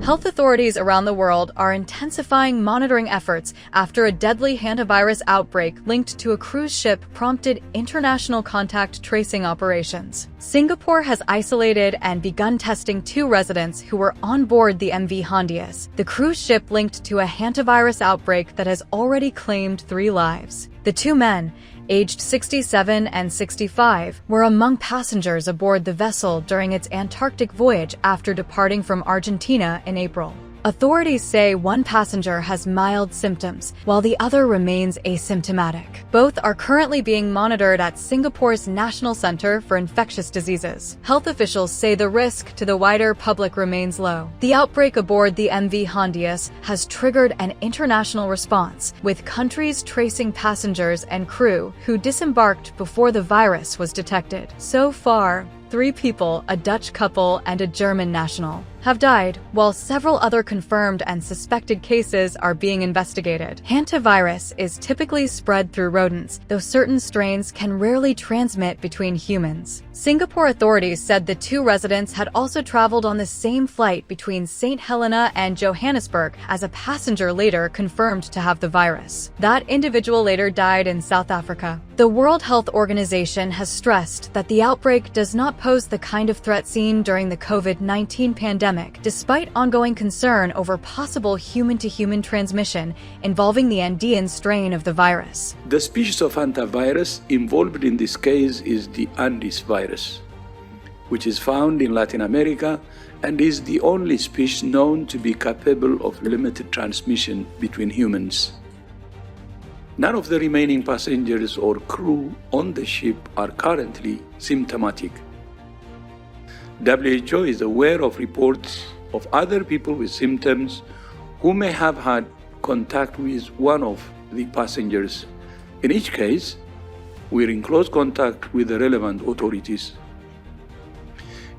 Health authorities around the world are intensifying monitoring efforts after a deadly hantavirus outbreak linked to a cruise ship prompted international contact tracing operations. Singapore has isolated and begun testing 2 residents who were on board the MV Hondius, the cruise ship linked to a hantavirus outbreak that has already claimed 3 lives. The 2 men, aged 67 and 65, were among passengers aboard the vessel during its Antarctic voyage after departing from Argentina in April. Authorities say one passenger has mild symptoms, while the other remains asymptomatic. Both are currently being monitored at Singapore's National Center for Infectious Diseases. Health officials say the risk to the wider public remains low. The outbreak aboard the MV Hondius has triggered an international response, with countries tracing passengers and crew who disembarked before the virus was detected. So far, 3 people, a Dutch couple and a German national, have died, while several other confirmed and suspected cases are being investigated. Hantavirus is typically spread through rodents, though certain strains can rarely transmit between humans. Singapore authorities said the 2 residents had also traveled on the same flight between St. Helena and Johannesburg, as a passenger later confirmed to have the virus. That individual later died in South Africa. The World Health Organization has stressed that the outbreak does not pose the kind of threat seen during the COVID-19 pandemic, despite ongoing concern over possible human-to-human transmission involving the Andean strain of the virus. The species of hantavirus involved in this case is the Andes virus, which is found in Latin America and is the only species known to be capable of limited transmission between humans. None of the remaining passengers or crew on the ship are currently symptomatic. WHO is aware of reports of other people with symptoms who may have had contact with one of the passengers. In each case, we're in close contact with the relevant authorities.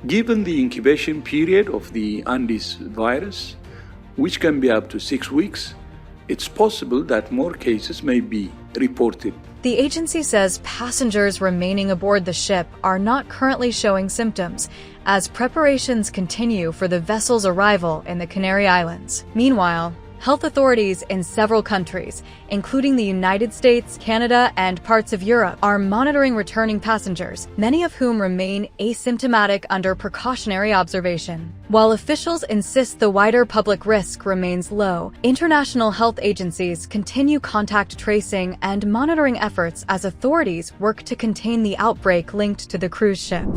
Given the incubation period of the Andes virus, which can be up to 6 weeks, it's possible that more cases may be reported. The agency says passengers remaining aboard the ship are not currently showing symptoms, as preparations continue for the vessel's arrival in the Canary Islands. Meanwhile, health authorities in several countries, including the United States, Canada, and parts of Europe, are monitoring returning passengers, many of whom remain asymptomatic under precautionary observation. While officials insist the wider public risk remains low, international health agencies continue contact tracing and monitoring efforts as authorities work to contain the outbreak linked to the cruise ship.